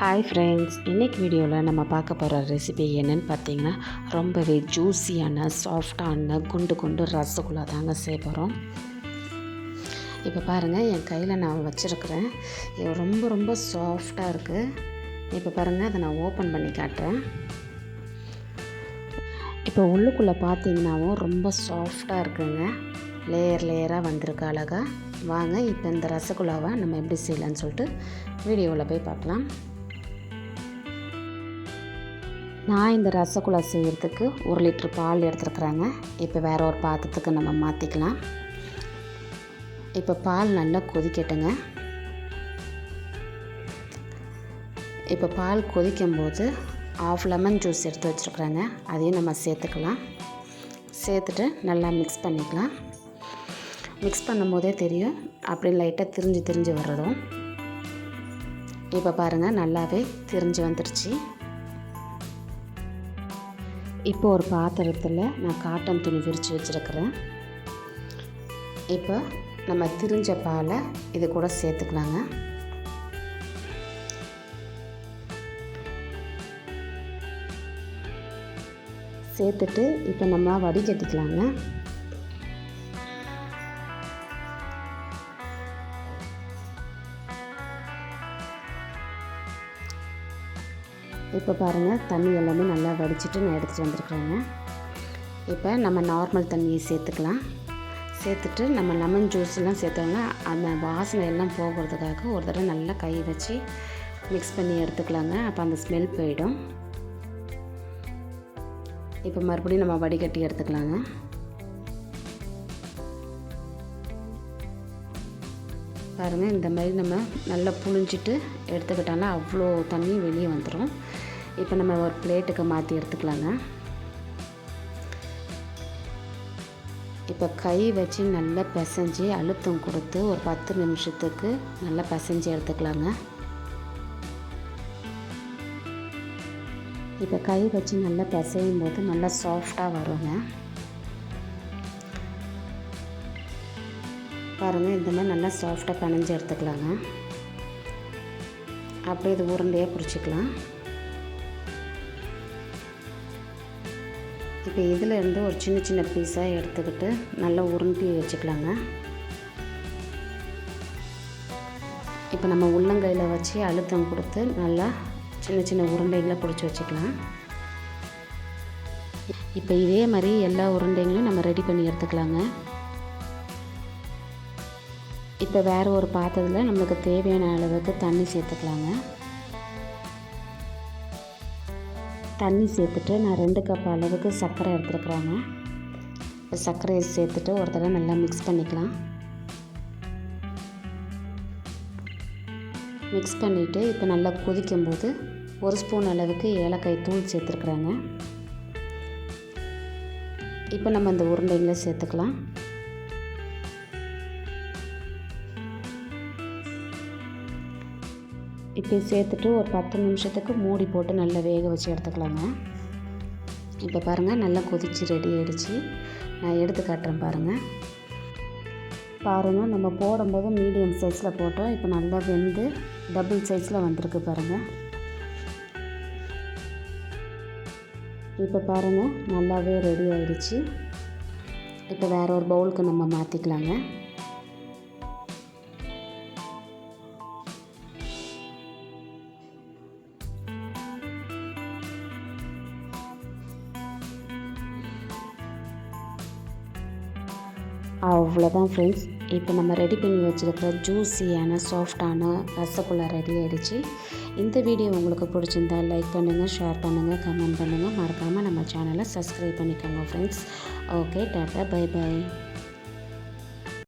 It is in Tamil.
ஹாய் ஃப்ரெண்ட்ஸ், இன்றைக்கி வீடியோவில் நம்ம பார்க்க போகிற ரெசிபி என்னென்னு பார்த்தீங்கன்னா ரொம்பவே ஜூஸியான சாஃப்டான குண்டு ரசகுல்லா தாங்க செய்ய போகிறோம். இப்போ பாருங்கள், என் கையில் நான் வச்சுருக்கிறேன். இது ரொம்ப சாஃப்டாக இருக்குது. இப்போ பாருங்கள், அதை நான் ஓப்பன் பண்ணி காட்டுறேன். இப்போ உள்ளுக்குள்ளே பார்த்தீங்கன்னாவும் ரொம்ப சாஃப்டாக இருக்குங்க. லேயராக வந்திருக்கு அழகாக. வாங்க இப்போ இந்த ரசகுல்லாவை நம்ம எப்படி செய்யலான்னு சொல்லிட்டு வீடியோவில் போய் பார்க்கலாம். நான் இந்த ரசகுல்லா செய்கிறதுக்கு 1 லிட்டர் பால் எடுத்துருக்குறேங்க. இப்போ வேறு ஒரு பாத்திரத்துக்கு நம்ம மாற்றிக்கலாம். இப்போ பால் நல்லா கொதிக்கட்டுங்க. இப்போ பால் கொதிக்கும்போது 1/2 லெமன் ஜூஸ் எடுத்து வச்சுருக்குறேங்க. அதையும் நம்ம சேர்த்துக்கலாம். சேர்த்துட்டு நல்லா மிக்ஸ் பண்ணிக்கலாம். மிக்ஸ் பண்ணும்போதே தெரியும், அப்படி லைட்டாக திரிஞ்சு வர்றதும். இப்போ பாருங்கள், நல்லாவே திரிஞ்சு வந்துடுச்சு. இப்போ ஒரு பாத்திரத்தில் நான் காட்டன் துணி விரித்து வச்சுருக்கிறேன். இப்போ நம்ம திரிஞ்ச பாலை இது கூட சேர்த்துக்கலாங்க. சேர்த்துட்டு இப்போ நம்ம வடிகட்டிக்கலாங்க. இப்போ பாருங்கள், தண்ணி எல்லாமே நல்லா வடிச்சிட்டு நான் எடுத்துகிட்டு வந்துருக்குறேங்க. இப்போ நம்ம நார்மல் தண்ணியை சேர்த்துக்கலாம். சேர்த்துட்டு நம்ம லெமன் ஜூஸ்லாம் சேர்த்தோம்னா அந்த வாசனை எல்லாம் போகிறதுக்காக ஒரு தடவை நல்லா கை வச்சு மிக்ஸ் பண்ணி எடுத்துக்கலாங்க. அப்போ அந்த ஸ்மெல் போயிடும். இப்போ மறுபடியும் நம்ம வடிகட்டி எடுத்துக்கலாங்க. பாருங்கள், இந்த மாதிரி நம்ம நல்லா புழிஞ்சிட்டு எடுத்துக்கிட்டாலும் அவ்வளோ தண்ணி வெளியே வந்துடும். இப்போ நம்ம ஒரு பிளேட்டுக்கு மாற்றி எடுத்துக்கலாங்க. இப்போ கை வச்சு நல்லா பிசைஞ்சு அழுத்தம் கொடுத்து ஒரு 10 நிமிஷத்துக்கு நல்லா பிசைஞ்சு எடுத்துக்கலாங்க. இப்போ கை வச்சு நல்லா பிசையும் போது நல்லா சாஃப்டாக வருங்க. பாருங்கள், இந்த மாதிரி நல்லா சாஃப்டாக பிணைஞ்சு எடுத்துக்கலாங்க. அப்படியே இது உருண்டையாக பிடிச்சிக்கலாம். இப்போ இதில் இருந்து ஒரு சின்ன பீஸாக எடுத்துக்கிட்டு நல்லா உருண்டி வச்சுக்கலாங்க. இப்போ நம்ம உள்ளங்கையில் வச்சு அழுத்தம் கொடுத்து நல்லா சின்ன உருண்டைகளை பிடிச்சி வச்சுக்கலாம். இப்போ இதே மாதிரி எல்லா உருண்டைங்களும் நம்ம ரெடி பண்ணி எடுத்துக்கலாங்க. இப்போ வேறு ஒரு பாத்திரத்தில் நம்மளுக்கு தேவையான அளவுக்கு தண்ணி சேர்த்துக்கலாங்க. தண்ணி சேர்த்துட்டு நான் 2 கப் அளவுக்கு சர்க்கரை எடுத்துருக்குறாங்க. இப்போ சர்க்கரையை சேர்த்துட்டு ஒரு தடவை நல்லா மிக்ஸ் பண்ணிக்கலாம். மிக்ஸ் பண்ணிவிட்டு இப்போ நல்லா கொதிக்கும்போது 1 ஸ்பூன் அளவுக்கு ஏலக்காய் தூள் சேர்த்துருக்குறாங்க. இப்போ நம்ம இந்த உருண்டைங்களை சேர்த்துக்கலாம். இப்போ சேர்த்துட்டு ஒரு 10 நிமிஷத்துக்கு மூடி போட்டு நல்லா வேக வச்சு எடுத்துக்கலாங்க. இப்போ பாருங்கள், நல்லா கொதித்து ரெடி ஆகிடுச்சு. நான் எடுத்து காட்டுறேன் பாருங்கள். நம்ம போடும்போது மீடியம் சைஸில் போட்டோம். இப்போ நல்லா வெந்து டபுள் சைஸில் வந்திருக்கு பாருங்கள். இப்போ பாருங்கள், நல்லாவே ரெடி ஆகிடுச்சு. இப்போ வேறு ஒரு பவுலுக்கு நம்ம மாற்றிக்கலாங்க. அவ்வளோதான் ஃப்ரெண்ட்ஸ். இப்போ நம்ம ரெடி பண்ணி வச்சுருக்கிற ஜூஸியான சாஃப்டான ரசகுல்லா ரெடி ஆகிடுச்சு. இந்த வீடியோ உங்களுக்கு பிடிச்சிருந்தா லைக் பண்ணுங்கள், ஷேர் பண்ணுங்கள், கமெண்ட் பண்ணுங்கள். மறக்காமல் நம்ம சேனலை சப்ஸ்கிரைப் பண்ணிக்கோங்க ஃப்ரெண்ட்ஸ். Okay, tata, by.